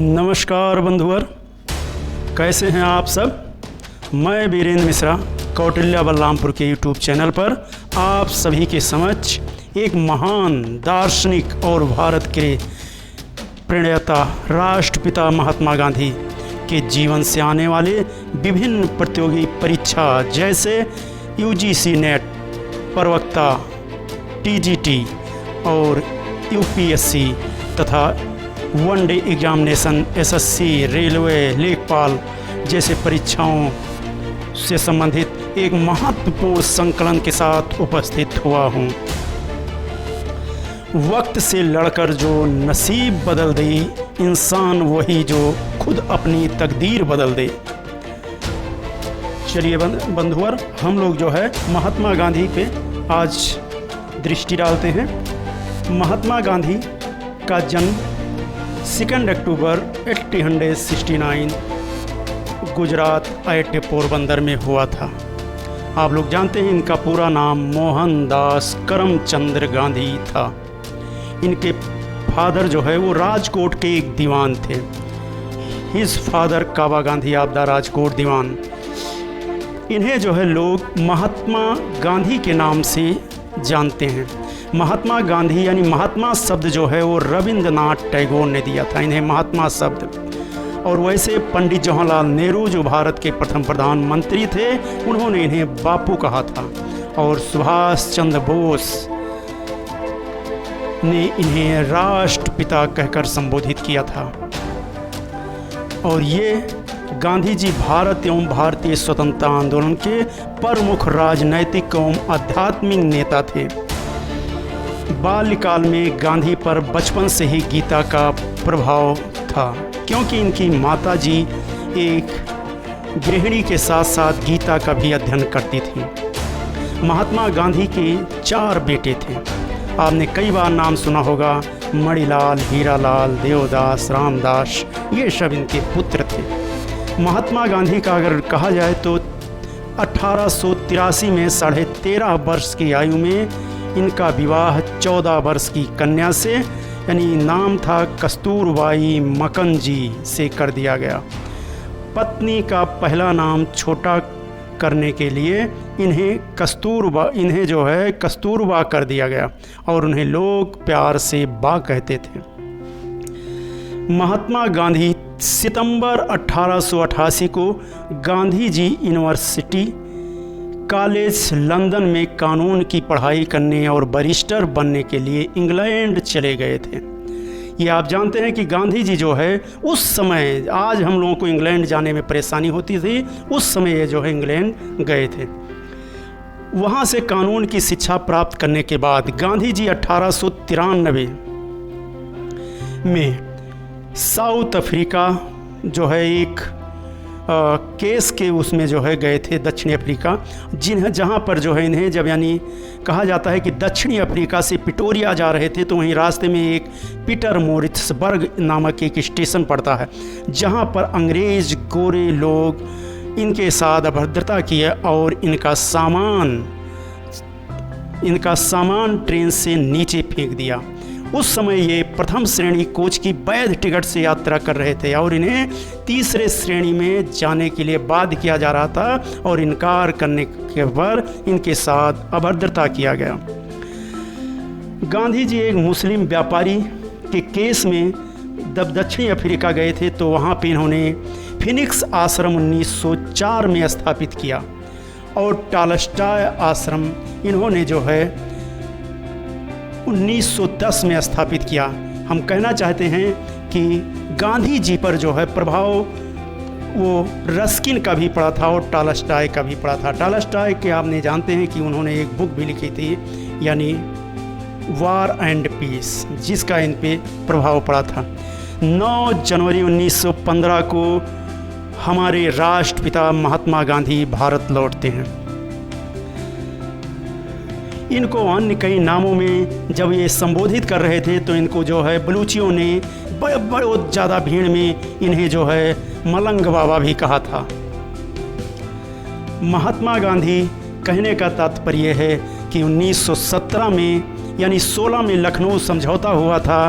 नमस्कार बंधुवर, कैसे हैं आप सब। मैं वीरेंद्र मिश्रा कौटिल्य बलरामपुर के यूट्यूब चैनल पर आप सभी के समक्ष एक महान दार्शनिक और भारत के प्रणेता राष्ट्रपिता महात्मा गांधी के जीवन से आने वाले विभिन्न प्रतियोगी परीक्षा जैसे यूजीसी नेट, प्रवक्ता, टीजीटी और यूपीएससी तथा वनडे एग्जामिनेशन, एसएससी, रेलवे, लेखपाल जैसे परीक्षाओं से संबंधित एक महत्वपूर्ण संकलन के साथ उपस्थित हुआ हूँ। वक्त से लड़कर जो नसीब बदल दे इंसान वही जो खुद अपनी तकदीर बदल दे। चलिए बंधुवर, हम लोग जो है महात्मा गांधी पे आज दृष्टि डालते हैं। महात्मा गांधी का जन्म 2 अक्टूबर 1869 गुजरात IIT पोरबंदर में हुआ था। आप लोग जानते हैं इनका पूरा नाम मोहनदास करमचंद गांधी था। इनके फादर जो है वो राजकोट के एक दीवान थे। His father Kaba Gandhi of the Rajkot दीवान। इन्हें जो है लोग महात्मा गांधी के नाम से जानते हैं। महात्मा गांधी यानी महात्मा शब्द जो है वो रविंद्रनाथ टैगोर ने दिया था इन्हें महात्मा शब्द। और वैसे पंडित जवाहरलाल नेहरू जो भारत के प्रथम प्रधानमंत्री थे उन्होंने इन्हें बापू कहा था। और सुभाष चंद्र बोस ने इन्हें राष्ट्रपिता कहकर संबोधित किया था। और ये गांधी जी भारत एवं भारतीय स्वतंत्रता आंदोलन के प्रमुख राजनैतिक एवं आध्यात्मिक नेता थे। बाल्यकाल में गांधी पर बचपन से ही गीता का प्रभाव था, क्योंकि इनकी माता जी एक गृहिणी के साथ साथ गीता का भी अध्ययन करती थी। महात्मा गांधी के 4 बेटे थे। आपने कई बार नाम सुना होगा, मणिलाल, हीरालाल, देवदास, रामदास, ये सब इनके पुत्र थे। महात्मा गांधी का अगर कहा जाए तो 1883 में 13.5 वर्ष की आयु में इनका विवाह 14 वर्ष की कन्या से यानी नाम था कस्तूरबाई मक्कनजी से कर दिया गया। पत्नी का पहला नाम छोटा करने के लिए इन्हें जो है कस्तूरबा कर दिया गया और उन्हें लोग प्यार से बा कहते थे। महात्मा गांधी सितंबर 1888 को Gandhi ji university college London में कानून की पढ़ाई करने और बैरिस्टर बनने के लिए इंग्लैंड चले गए थे। ये आप जानते हैं कि गांधी जी जो है उस समय, आज हम लोगों को इंग्लैंड जाने में परेशानी होती थी, उस समय ये जो है इंग्लैंड गए थे। वहाँ से कानून की शिक्षा प्राप्त करने के बाद गांधी जी 1893 में साउथ अफ्रीका जो है एक केस के उसमें जो है गए थे, दक्षिणी अफ्रीका, जहाँ पर जो है इन्हें जब यानी कहा जाता है कि दक्षिणी अफ्रीका से पिटोरिया जा रहे थे तो वहीं रास्ते में एक पीटर मोरित्सबर्ग नामक एक स्टेशन पड़ता है, जहाँ पर अंग्रेज गोरे लोग इनके साथ अभद्रता किए और इनका सामान ट्रेन से नीचे फेंक दिया। उस समय ये प्रथम श्रेणी कोच की वैध टिकट से यात्रा कर रहे थे और इन्हें तीसरे श्रेणी में जाने के लिए बाध्य किया जा रहा था और इनकार करने के पर इनके साथ अभद्रता किया गया। गांधी जी एक मुस्लिम व्यापारी के केस में जब दक्षिणी अफ्रीका गए थे तो वहाँ पे इन्होंने फिनिक्स आश्रम 1904 में स्थापित किया और टॉलस्टॉय आश्रम इन्होंने जो है 1910 में स्थापित किया। हम कहना चाहते हैं कि गांधी जी पर जो है प्रभाव वो रस्किन का भी पड़ा था और टॉलस्टॉय का भी पड़ा था। टॉलस्टॉय के आपने जानते हैं कि उन्होंने एक बुक भी लिखी थी यानी वार एंड पीस, जिसका इन पे प्रभाव पड़ा था। 9 जनवरी 1915 को हमारे राष्ट्रपिता महात्मा गांधी भारत लौटते हैं। इनको अन्य कई नामों में जब ये संबोधित कर रहे थे तो इनको जो है बलूचियों ने बहुत ज़्यादा भीड़ में इन्हें जो है मलंग बाबा भी कहा था। महात्मा गांधी कहने का तात्पर्य है कि 1917 में यानी 16 में लखनऊ समझौता हुआ था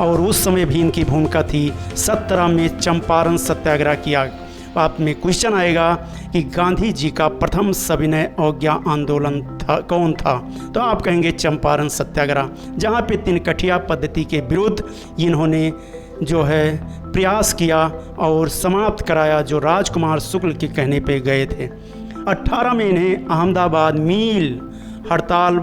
और उस समय भी इनकी भूमिका थी। 17 में चंपारण सत्याग्रह किया। आप में क्वेश्चन आएगा कि गांधी जी का प्रथम सविनय अवज्ञा आंदोलन कौन था, तो आप कहेंगे चंपारण सत्याग्रह, जहाँ पे तिनकठिया पद्धति के विरुद्ध इन्होंने जो है प्रयास किया और समाप्त कराया, जो राजकुमार शुक्ल के कहने पे गए थे। 18 में इन्हें अहमदाबाद मील हड़ताल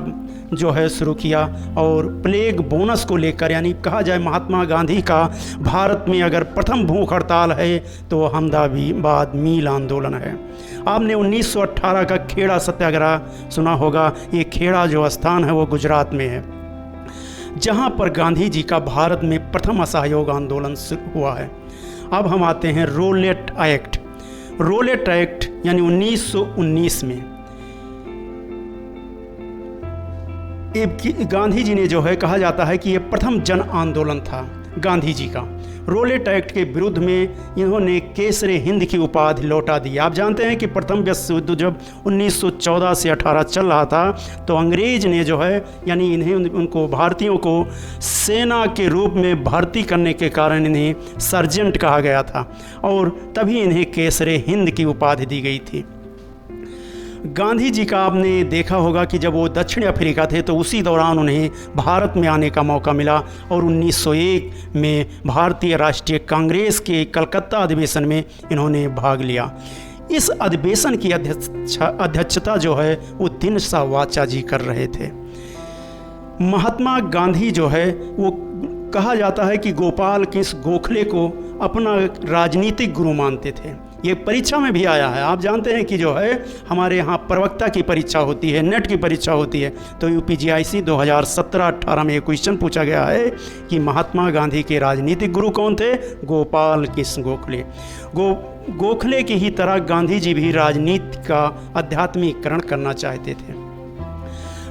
जो है शुरू किया और प्लेग बोनस को लेकर, यानी कहा जाए महात्मा गांधी का भारत में अगर प्रथम भूख हड़ताल है तो अहमदाबाद मील आंदोलन है। आपने 1918 का खेड़ा सत्याग्रह सुना होगा। ये खेड़ा जो स्थान है वो गुजरात में है, जहाँ पर गांधी जी का भारत में प्रथम असहयोग आंदोलन शुरू हुआ है। अब हम आते हैं रोलेट एक्ट। रोलेट एक्ट यानी 1919 में गांधी जी ने जो है, कहा जाता है कि ये प्रथम जन आंदोलन था गांधी जी का। रोलेट एक्ट के विरुद्ध में इन्होंने केसरे हिंद की उपाधि लौटा दी। आप जानते हैं कि प्रथम विश्व युद्ध जब 1914 से 18 चल रहा था तो अंग्रेज ने जो है, यानी इन्हें उनको भारतीयों को सेना के रूप में भर्ती करने के कारण इन्हें सर्जेंट कहा गया था और तभी इन्हें केसरे हिंद की उपाधि दी गई थी। गांधी जी का आपने देखा होगा कि जब वो दक्षिण अफ्रीका थे तो उसी दौरान उन्हें भारत में आने का मौका मिला और 1901 में भारतीय राष्ट्रीय कांग्रेस के कलकत्ता अधिवेशन में इन्होंने भाग लिया। इस अधिवेशन की अध्यक्षता जो है वो दिनशा वाचा जी कर रहे थे। महात्मा गांधी जो है वो कहा जाता है कि गोपाल कृष्ण गोखले को अपना राजनीतिक गुरु मानते थे। ये परीक्षा में भी आया है। आप जानते हैं कि जो है हमारे यहाँ प्रवक्ता की परीक्षा होती है, नेट की परीक्षा होती है, तो UPGIC 2017-18 में ये क्वेश्चन पूछा गया है कि महात्मा गांधी के राजनीतिक गुरु कौन थे? गोपाल कृष्ण गोखले। गोखले की ही तरह गांधी जी भी राजनीति का आध्यात्मिकरण करना चाहते थे।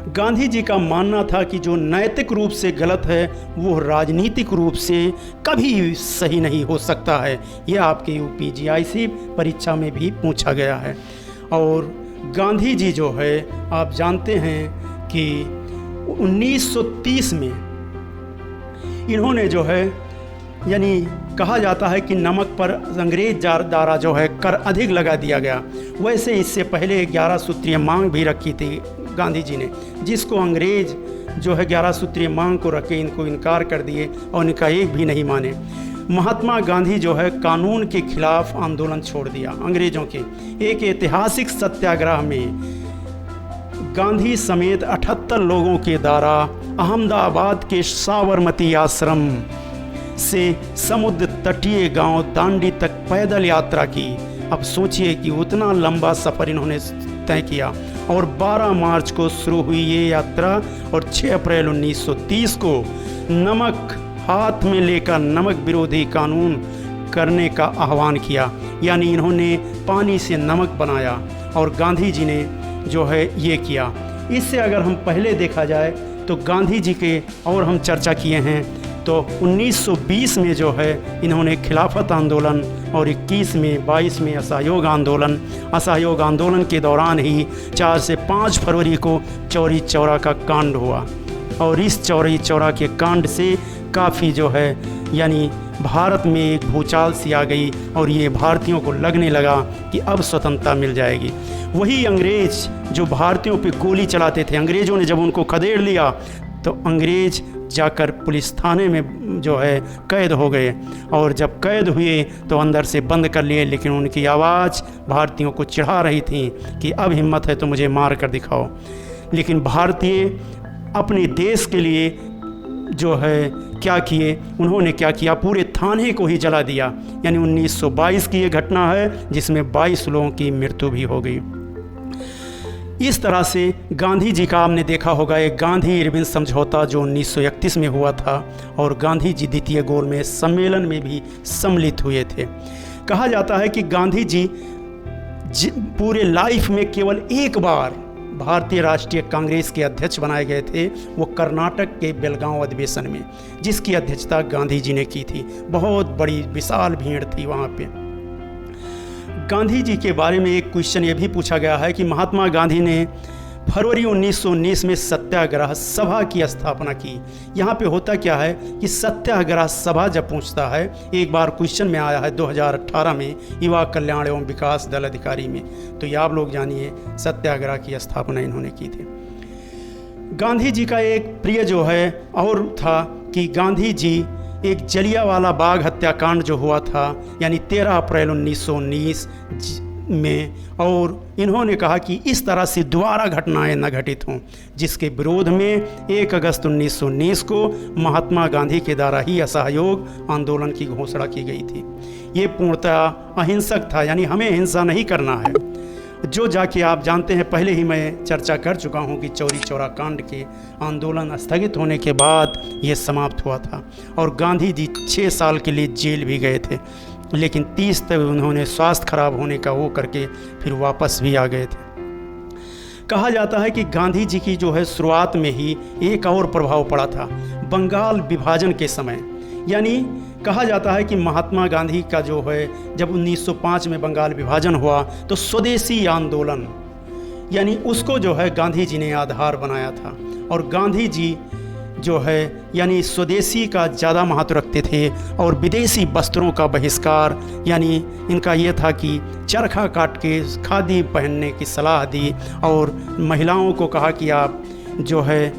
गांधी जी का मानना था कि जो नैतिक रूप से गलत है वो राजनीतिक रूप से कभी सही नहीं हो सकता है। यह आपके UPGIC परीक्षा में भी पूछा गया है। और गांधी जी जो है आप जानते हैं कि 1930 में इन्होंने जो है, यानी कहा जाता है कि नमक पर अंग्रेज द्वारा जो है कर अधिक लगा दिया गया। वैसे इससे पहले 11 सूत्रीय मांग भी रखी थी गांधी जी ने, जिसको अंग्रेज जो है 11 सूत्रीय मांग को रख के इनको इनकार कर दिए और इनका एक भी नहीं माने। महात्मा गांधी जो है कानून के खिलाफ आंदोलन छोड़ दिया अंग्रेजों के। एक ऐतिहासिक सत्याग्रह में गांधी समेत 78 लोगों के द्वारा अहमदाबाद के साबरमती आश्रम से समुद्र तटीय गांव दांडी तक पैदल यात्रा की। अब सोचिए कि उतना लंबा सफ़र इन्होंने तय किया और 12 मार्च को शुरू हुई ये यात्रा और 6 अप्रैल 1930 को नमक हाथ में लेकर नमक विरोधी कानून करने का आह्वान किया। यानी इन्होंने पानी से नमक बनाया और गांधी जी ने जो है ये किया। इससे अगर हम पहले देखा जाए तो गांधी जी के और हम चर्चा किए हैं तो 1920 में जो है इन्होंने खिलाफत आंदोलन और 21 में 22 में असहयोग आंदोलन के दौरान ही 4 से 5 फरवरी को चौरी चौरा का कांड हुआ और इस चौरी चौरा के कांड से काफ़ी जो है, यानी भारत में एक भूचाल सी आ गई और ये भारतीयों को लगने लगा कि अब स्वतंत्रता मिल जाएगी। वही अंग्रेज जो भारतीयों पे गोली चलाते थे, अंग्रेज़ों ने जब उनको खदेड़ लिया तो अंग्रेज जाकर पुलिस थाने में जो है कैद हो गए और जब कैद हुए तो अंदर से बंद कर लिए, लेकिन उनकी आवाज़ भारतीयों को चिढ़ा रही थी कि अब हिम्मत है तो मुझे मार कर दिखाओ। लेकिन भारतीय अपने देश के लिए जो है क्या किए, उन्होंने क्या किया, पूरे थाने को ही जला दिया। यानी 1922 की ये घटना है जिसमें 22 लोगों की मृत्यु भी हो गई। इस तरह से गांधी जी का आपने देखा होगा एक गांधी इरविन समझौता जो 1931 में हुआ था और गांधी जी द्वितीय गोलमेज सम्मेलन में भी सम्मिलित हुए थे। कहा जाता है कि गांधी जी पूरे लाइफ में केवल एक बार भारतीय राष्ट्रीय कांग्रेस के अध्यक्ष बनाए गए थे, वो कर्नाटक के बेलगांव अधिवेशन में, जिसकी अध्यक्षता गांधी जी ने की थी। बहुत बड़ी विशाल भीड़ थी वहाँ पे। गांधी जी के बारे में एक क्वेश्चन ये भी पूछा गया है कि महात्मा गांधी ने फरवरी 1919 में सत्याग्रह सभा की स्थापना की। यहाँ पे होता क्या है कि सत्याग्रह सभा जब पूछता है, एक बार क्वेश्चन में आया है 2018 में युवा कल्याण एवं विकास दल अधिकारी में, तो ये आप लोग जानिए सत्याग्रह की स्थापना इन्होंने की थी। गांधी जी का एक प्रिय जो है और था कि गांधी जी एक जलियांवाला बाग हत्याकांड जो हुआ था यानी 13 अप्रैल 1919 में, और इन्होंने कहा कि इस तरह से दोबारा घटनाएं न घटित हों, जिसके विरोध में 1 अगस्त 1919 को महात्मा गांधी के द्वारा ही असहयोग आंदोलन की घोषणा की गई थी। ये पूर्णतः अहिंसक था, यानी हमें हिंसा नहीं करना है। जो जाके आप जानते हैं, पहले ही मैं चर्चा कर चुका हूं कि चौरी चौरा कांड के आंदोलन स्थगित होने के बाद ये समाप्त हुआ था और गांधी जी 6 साल के लिए जेल भी गए थे, लेकिन 30 तक उन्होंने स्वास्थ्य खराब होने का वो करके फिर वापस भी आ गए थे। कहा जाता है कि गांधी जी की जो है शुरुआत में ही एक और प्रभाव पड़ा था बंगाल विभाजन के समय, यानी कहा जाता है कि महात्मा गांधी का जो है जब 1905 में बंगाल विभाजन हुआ तो स्वदेशी आंदोलन यानी उसको जो है गांधी जी ने आधार बनाया था, और गांधी जी जो है यानी स्वदेशी का ज़्यादा महत्व रखते थे और विदेशी वस्त्रों का बहिष्कार, यानी इनका ये था कि चरखा काट के खादी पहनने की सलाह दी और महिलाओं को कहा कि आप जो है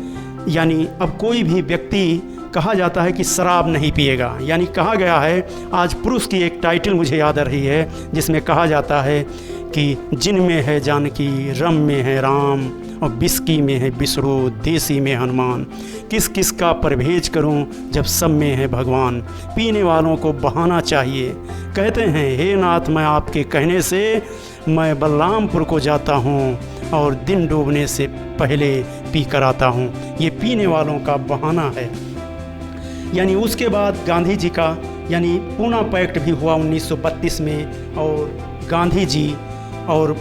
यानी अब कोई भी व्यक्ति, कहा जाता है कि शराब नहीं पिएगा, यानी कहा गया है, आज पुरुष की एक टाइटल मुझे याद आ रही है जिसमें कहा जाता है कि जिन में है जानकी, रम में है राम और बिस्की में है विष्णु, देसी में हनुमान, किस किस का परहेज करूं जब सब में है भगवान, पीने वालों को बहाना चाहिए, कहते हैं हे नाथ मैं आपके कहने से मैं बलरामपुर को जाता हूं और दिन डूबने से पहले पी कर आता हूं। ये पीने वालों का बहाना है। यानी उसके बाद गांधी जी का यानी पूना पैक्ट भी हुआ 1932 में, और गांधी जी और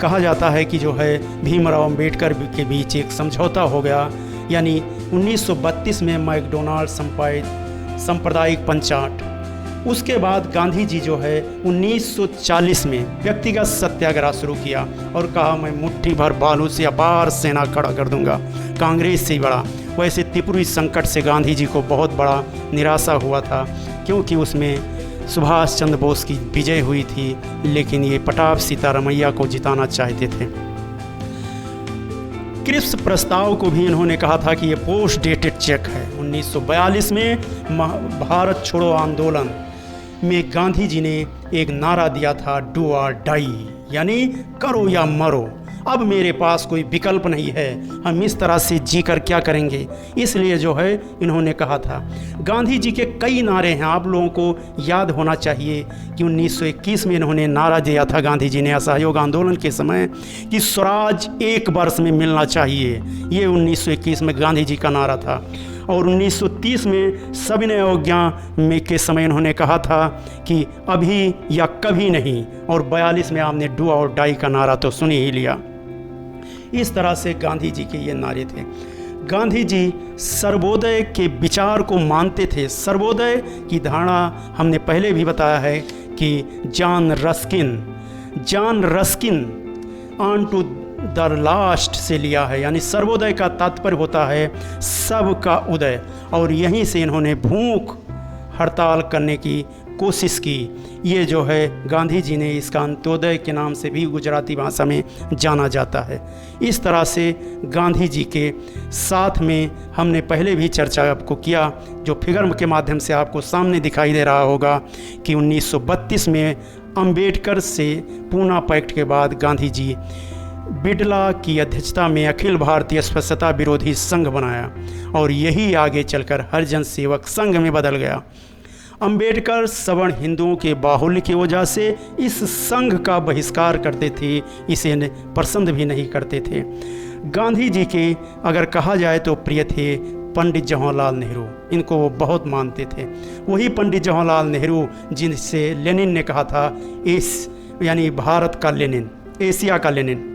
कहा जाता है कि जो है भीमराव अंबेडकर के बीच एक समझौता हो गया, यानी 1932 में मैकडोनाल्ड सांप्रदायिक पंचाट। उसके बाद गांधी जी जो है 1940 में व्यक्तिगत सत्याग्रह शुरू किया और कहा मैं मुट्ठी भर बालू से अपार सेना खड़ा कर दूंगा, कांग्रेस से बड़ा। वैसे त्रिपुरी संकट से गांधी जी को बहुत बड़ा निराशा हुआ था, क्योंकि उसमें सुभाष चंद्र बोस की विजय हुई थी, लेकिन ये पटाप सीतारमैया को जिताना चाहते थे। क्रिप्स प्रस्ताव को भी इन्होंने कहा था कि ये पोस्ट डेटेड चेक है। 1942 में भारत छोड़ो आंदोलन में गांधी जी ने एक नारा दिया था, डू और डाई, यानी करो या मरो, अब मेरे पास कोई विकल्प नहीं है, हम इस तरह से जीकर क्या करेंगे। इसलिए जो है इन्होंने कहा था। गांधी जी के कई नारे हैं, आप लोगों को याद होना चाहिए कि 1921 में इन्होंने नारा दिया था गांधी जी ने असहयोग आंदोलन के समय कि स्वराज 1 वर्ष में मिलना चाहिए। ये 1921 में गांधी जी का नारा था। और 1930 में सविनय अवज्ञा में के समय इन्होंने कहा था कि अभी या कभी नहीं, और 42 में आपने डू और डाई का नारा तो सुन ही लिया। इस तरह से गांधी जी के ये नारे थे। गांधी जी सर्वोदय के विचार को मानते थे। सर्वोदय की धारणा हमने पहले भी बताया है कि John Ruskin unto the last से लिया है, यानी सर्वोदय का तात्पर्य होता है सबका उदय, और यहीं से इन्होंने भूख हड़ताल करने की कोशिश की। ये जो है गांधी जी ने इसका अंत्योदय के नाम से भी गुजराती भाषा में जाना जाता है। इस तरह से गांधी जी के साथ में हमने पहले भी चर्चा आपको किया, जो फिगर के माध्यम से आपको सामने दिखाई दे रहा होगा कि 1932 में अंबेडकर से पूना पैक्ट के बाद गांधी जी बिड़ला की अध्यक्षता में अखिल भारतीय अस्पृश्यता विरोधी संघ बनाया, और यही आगे चलकर हरिजन सेवक संघ में बदल गया। अंबेडकर सवर्ण हिंदुओं के बाहुल्य की वजह से इस संघ का बहिष्कार करते थे, इसे पसंद भी नहीं करते थे। गांधी जी के अगर कहा जाए तो प्रिय थे पंडित जवाहरलाल नेहरू, इनको वो बहुत मानते थे। वही पंडित जवाहरलाल नेहरू जिनसे लेनिन ने कहा था यानी भारत का लेनिन, एशिया का लेनिन।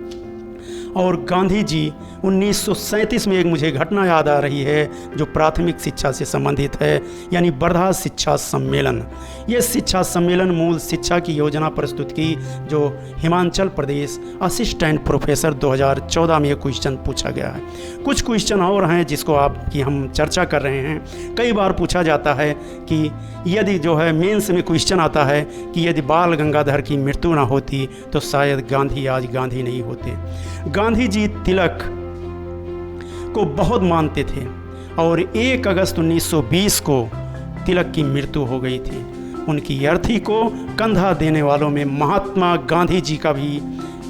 और गांधी जी 1937 में एक मुझे घटना याद आ रही है जो प्राथमिक शिक्षा से संबंधित है, यानी वर्धा शिक्षा सम्मेलन। ये शिक्षा सम्मेलन मूल शिक्षा की योजना प्रस्तुत की जो हिमाचल प्रदेश असिस्टेंट प्रोफेसर 2014 में क्वेश्चन पूछा गया है। कुछ क्वेश्चन और हैं जिसको आपकी हम चर्चा कर रहे हैं। कई बार पूछा जाता है कि यदि जो है मेंस में क्वेश्चन आता है कि यदि बाल गंगाधर की मृत्यु ना होती तो शायद गांधी आज गांधी नहीं होते। गांधी जी तिलक को बहुत मानते थे और 1 अगस्त 1920 को तिलक की मृत्यु हो गई थी। उनकी अर्थी को कंधा देने वालों में महात्मा गांधी जी का भी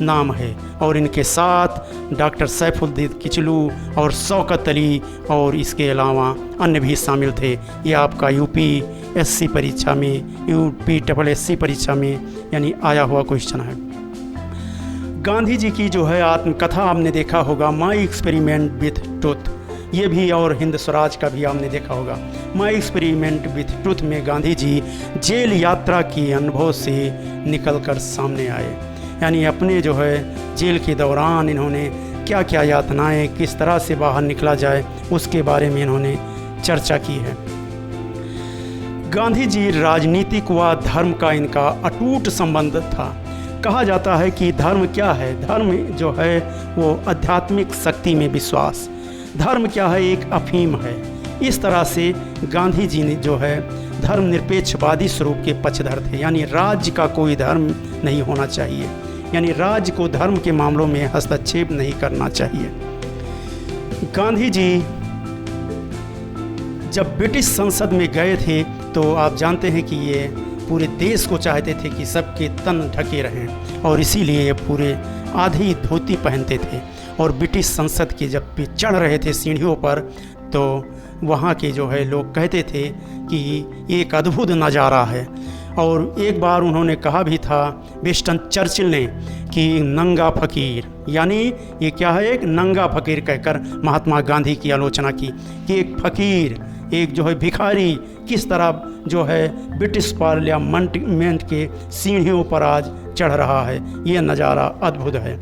नाम है और इनके साथ डॉक्टर सैफुद्दीन किचलू और शौकत अली और इसके अलावा अन्य भी शामिल थे। ये आपका यूपीएससी परीक्षा में, यूपीएससी परीक्षा में यानी आया हुआ क्वेश्चन है। गांधी जी की जो है आत्मकथा आपने देखा होगा, माई एक्सपेरिमेंट विथ ट्रुथ, ये भी, और हिंद स्वराज का भी आपने देखा होगा। माई एक्सपेरिमेंट विथ ट्रुथ में गांधी जी जेल यात्रा के अनुभव से निकलकर सामने आए, यानी अपने जो है जेल के दौरान इन्होंने क्या क्या यातनाएं, किस तरह से बाहर निकला जाए, उसके बारे में इन्होंने चर्चा की है। गांधी जी राजनीतिक व धर्म का इनका अटूट संबंध था। कहा जाता है कि धर्म क्या है, धर्म जो है वो आध्यात्मिक शक्ति में विश्वास, धर्म क्या है, एक अफीम है। इस तरह से गांधी जी ने जो है धर्मनिरपेक्षवादी स्वरूप के पक्षधर थे, यानी राज्य का कोई धर्म नहीं होना चाहिए, यानी राज्य को धर्म के मामलों में हस्तक्षेप नहीं करना चाहिए। गांधी जी जब ब्रिटिश संसद में गए थे तो आप जानते हैं कि ये पूरे देश को चाहते थे कि सबके तन ढके रहें और इसीलिए ये पूरे आधी धोती पहनते थे। और ब्रिटिश संसद के जब भी चढ़ रहे थे सीढ़ियों पर तो वहाँ के जो है लोग कहते थे कि ये एक अद्भुत नज़ारा है। और एक बार उन्होंने कहा भी था विंस्टन चर्चिल ने कि नंगा फ़कीर, यानी ये क्या है, एक नंगा फ़कीर कहकर महात्मा गांधी की आलोचना की कि एक फ़कीर, एक जो है भिखारी किस तरह जो है ब्रिटिश पार्लियामेंट के सीढ़ियों पर आज चढ़ रहा है। ये नज़ारा अद्भुत है।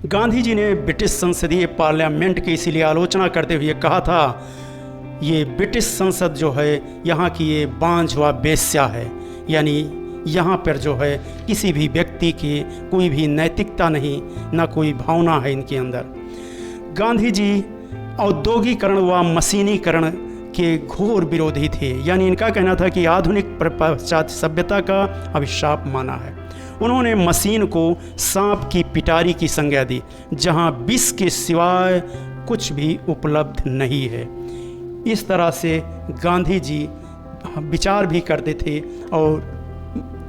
गांधी जी ने ब्रिटिश संसदीय पार्लियामेंट की इसीलिए आलोचना करते हुए कहा था ये ब्रिटिश संसद जो है यहाँ की ये बांझ व बेस्या है, यानी यहाँ पर जो है किसी भी व्यक्ति की कोई भी नैतिकता नहीं, ना कोई भावना है इनके अंदर। गांधी जी औद्योगिकरण व मशीनीकरण के घोर विरोधी थे, यानी इनका कहना था कि आधुनिक पाश्चात्य सभ्यता का अभिशाप माना है। उन्होंने मशीन को सांप की पिटारी की संज्ञा दी जहां विष के सिवाय कुछ भी उपलब्ध नहीं है। इस तरह से गांधी जी विचार भी करते थे और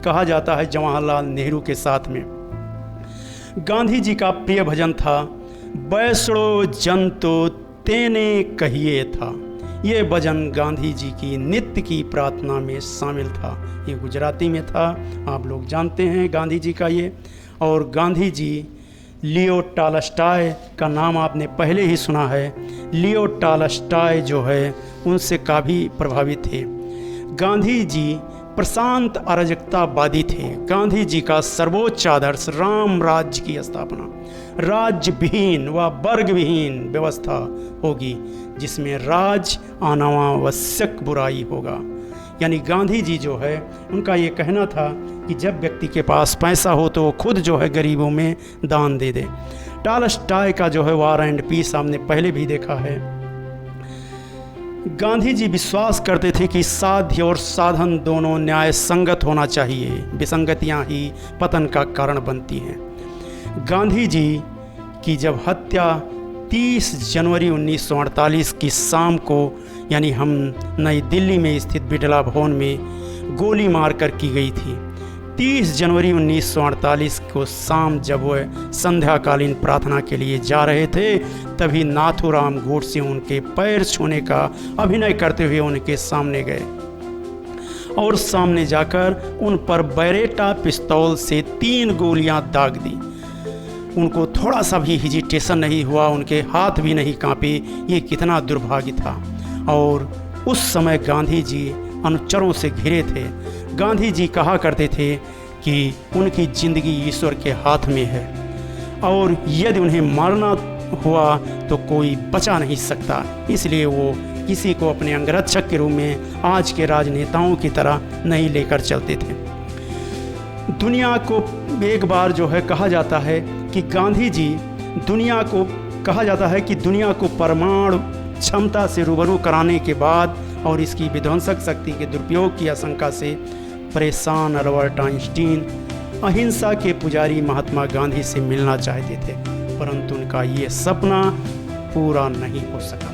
कहा जाता है जवाहरलाल नेहरू के साथ में। गांधी जी का प्रिय भजन था वैष्णो जन तो तेने कहिए था। ये भजन गांधी जी की नित्य की प्रार्थना में शामिल था। ये गुजराती में था, आप लोग जानते हैं गांधी जी का ये। और गांधी जी लियो टॉलस्टॉय का नाम आपने पहले ही सुना है। लियो टॉलस्टॉय जो है उनसे काफ़ी प्रभावित थे। गांधी जी प्रशांत अराजकतावादी थे। गांधी जी का सर्वोच्च आदर्श राम राज्य की स्थापना, राज्य विहीन व वर्ग विहीन व्यवस्था होगी जिसमें राज अनावश्यक बुराई होगा। यानी गांधी जी जो है उनका ये कहना था कि जब व्यक्ति के पास पैसा हो तो वो खुद जो है गरीबों में दान दे दे। टॉलस्टॉय का जो है वार एंड पीस हमने पहले भी देखा है। गांधी जी विश्वास करते थे कि साध्य और साधन दोनों न्याय संगत होना चाहिए, विसंगतियां ही पतन का कारण बनती हैं। गांधी जी की जब हत्या 30 जनवरी 1948 की शाम को, यानी हम नई दिल्ली में स्थित बिरला भवन में गोली मारकर की गई थी। 30 जनवरी 1948 को शाम जब वह संध्याकालीन प्रार्थना के लिए जा रहे थे तभी नाथूराम गोडसे उनके पैर छूने का अभिनय करते हुए उनके सामने गए और सामने जाकर उन पर बैरेटा पिस्तौल से 3 गोलियां दाग दी। उनको थोड़ा सा भी हिजिटेशन नहीं हुआ, उनके हाथ भी नहीं कांपे। ये कितना दुर्भाग्य था। और उस समय गांधी जी अनुचरों से घिरे थे। गांधी जी कहा करते थे कि उनकी ज़िंदगी ईश्वर के हाथ में है और यदि उन्हें मारना हुआ तो कोई बचा नहीं सकता। इसलिए वो किसी को अपने अंगरक्षक के रूप में आज के राजनेताओं की तरह नहीं लेकर चलते थे। दुनिया को एक बार जो है कहा जाता है कि गांधी जी दुनिया को परमाणु क्षमता से रूबरू कराने के बाद और इसकी विध्वंसक शक्ति के दुरुपयोग की आशंका से परेशान अल्बर्ट आइंस्टीन अहिंसा के पुजारी महात्मा गांधी से मिलना चाहते थे, परंतु उनका ये सपना पूरा नहीं हो सका।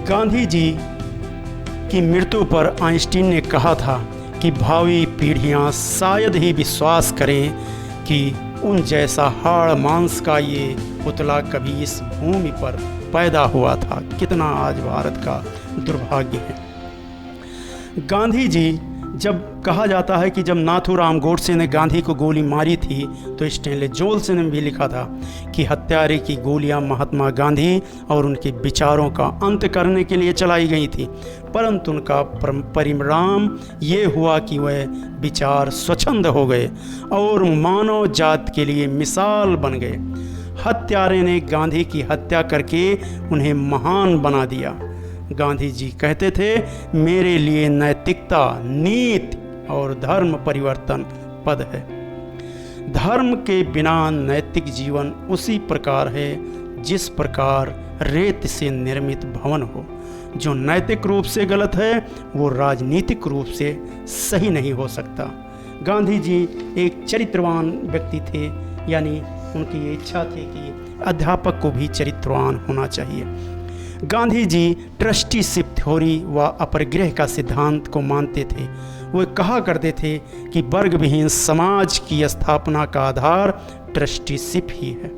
गांधी जी की मृत्यु पर आइंस्टीन ने कहा था कि भावी पीढ़ियां शायद ही विश्वास करें कि उन जैसा हाड़ मांस का ये पुतला कभी इस भूमि पर पैदा हुआ था। कितना आज भारत का दुर्भाग्य है। गांधी जी, जब कहा जाता है कि जब नाथूराम गोडसे ने गांधी को गोली मारी थी तो स्टैनले जोल्स ने भी लिखा था कि हत्यारे की गोलियां महात्मा गांधी और उनके विचारों का अंत करने के लिए चलाई गई थी, परंतु उनका परिणाम ये हुआ कि वह विचार स्वच्छंद हो गए और मानव जात के लिए मिसाल बन गए। हत्यारे ने गांधी की हत्या करके उन्हें महान बना दिया। गांधी जी कहते थे, मेरे लिए नैतिकता, नीति और धर्म परिवर्तन पद है। धर्म के बिना नैतिक जीवन उसी प्रकार है जिस प्रकार रेत से निर्मित भवन हो। जो नैतिक रूप से गलत है वो राजनीतिक रूप से सही नहीं हो सकता। गांधी जी एक चरित्रवान व्यक्ति थे, यानी उनकी ये इच्छा थी कि अध्यापक को भी चरित्रवान होना चाहिए। गांधी जी ट्रस्टीशिप थ्योरी व अपरिग्रह का सिद्धांत को मानते थे। वे कहा करते थे कि वर्ग विहीन समाज की स्थापना का आधार ट्रस्टीशिप ही है।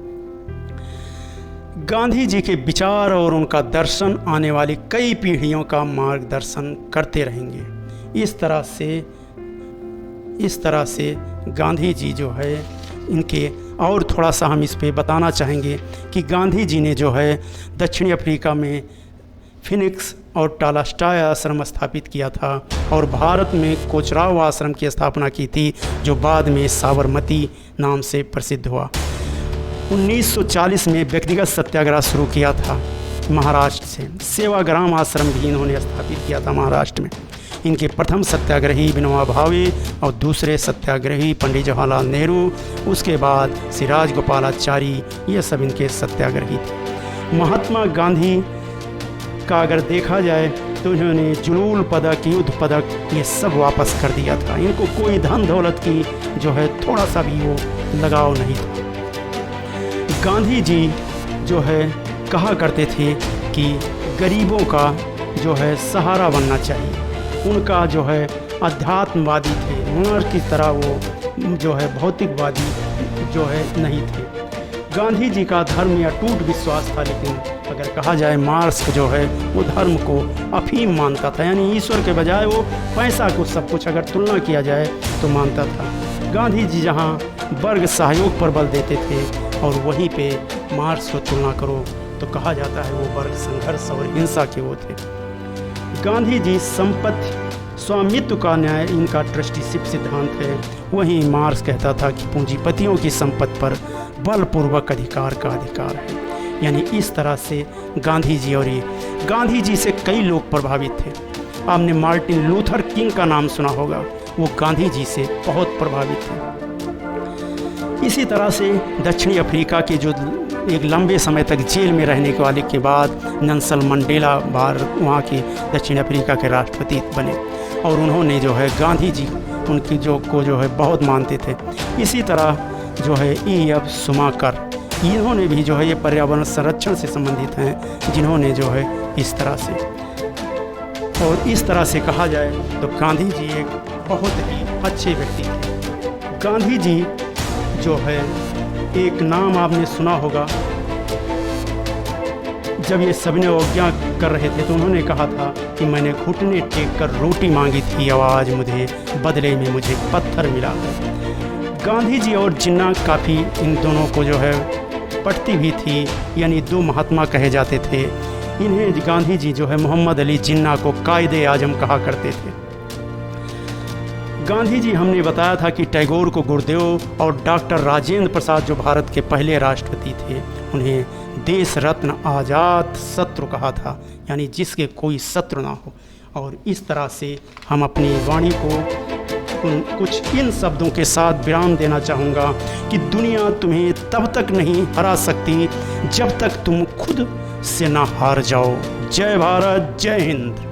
गांधी जी के विचार और उनका दर्शन आने वाली कई पीढ़ियों का मार्गदर्शन करते रहेंगे। इस तरह से गांधी जी जो है इनके और थोड़ा सा हम इस पे बताना चाहेंगे कि गांधी जी ने जो है दक्षिणी अफ्रीका में फिनिक्स और टालास्टाय आश्रम स्थापित किया था और भारत में कोचराव आश्रम की स्थापना की थी, जो बाद में साबरमती नाम से प्रसिद्ध हुआ। 1940 में व्यक्तिगत सत्याग्रह शुरू किया था महाराष्ट्र से। सेवाग्राम आश्रम भी इन्होंने स्थापित किया था महाराष्ट्र में। इनके प्रथम सत्याग्रही विनोबा भावे और दूसरे सत्याग्रही पंडित जवाहरलाल नेहरू, उसके बाद सिराज गोपालाचारी, ये सब इनके सत्याग्रही थे। महात्मा गांधी का अगर देखा जाए तो इन्होंने जुलूल पदक, युद्ध पदक, ये सब वापस कर दिया था। इनको कोई धन दौलत की जो है थोड़ा सा भी वो लगाव नहीं था। गांधी जी जो है कहा करते थे कि गरीबों का जो है सहारा बनना चाहिए। उनका जो है अध्यात्मवादी थे, मोनर्क की तरह वो जो है भौतिकवादी जो है नहीं थे। गांधी जी का धर्म में अटूट विश्वास था, लेकिन अगर कहा जाए मार्क्स जो है वो धर्म को अफीम मानता था, यानी ईश्वर के बजाय वो पैसा को सब कुछ अगर तुलना किया जाए तो मानता था। गांधी जी जहाँ वर्ग सहयोग पर बल देते थे और वहीं पे मार्क्स को तुलना करो तो कहा जाता है वो वर्ग संघर्ष और हिंसा के वो थे। गांधी जी संपत्ति स्वामित्व का न्याय इनका ट्रस्टीशिप सिद्धांत है। वहीं मार्क्स कहता था कि पूंजीपतियों की संपत्ति पर बलपूर्वक अधिकार का अधिकार है। यानी इस तरह से गांधी जी से कई लोग प्रभावित थे। आपने मार्टिन लूथर किंग का नाम सुना होगा, वो गांधी जी से बहुत प्रभावित थे। इसी तरह से दक्षिणी अफ्रीका के जो एक लंबे समय तक जेल में रहने के वाले के बाद नेल्सन मंडेला वहाँ के दक्षिण अफ्रीका के राष्ट्रपति बने और उन्होंने जो है गांधी जी उनकी जो है बहुत मानते थे। इसी तरह जो है E.F. सुमाकर, इन्होंने भी जो है ये पर्यावरण संरक्षण से संबंधित हैं, जिन्होंने जो है इस तरह से कहा जाए तो गांधी जी एक बहुत ही अच्छे व्यक्ति थे। गांधी जी जो है एक नाम आपने सुना होगा, जब ये सबने अवज्ञा कर रहे थे तो उन्होंने कहा था कि मैंने घुटने टेक कर रोटी मांगी थी, आवाज़ मुझे बदले में मुझे पत्थर मिला है। गांधी जी और जिन्ना काफ़ी इन दोनों को जो है पटती भी थी, यानी दो महात्मा कहे जाते थे। इन्हें गांधी जी जो है मोहम्मद अली जिन्ना को कायदे आजम कहा करते थे। गांधी जी, हमने बताया था कि टैगोर को गुरुदेव और डॉक्टर राजेंद्र प्रसाद जो भारत के पहले राष्ट्रपति थे, उन्हें देश रत्न आज़ाद शत्रु कहा था, यानी जिसके कोई शत्रु ना हो। और इस तरह से हम अपनी वाणी को कुछ इन शब्दों के साथ विराम देना चाहूँगा कि दुनिया तुम्हें तब तक नहीं हरा सकती जब तक तुम खुद से ना हार जाओ। जय भारत, जय हिंद।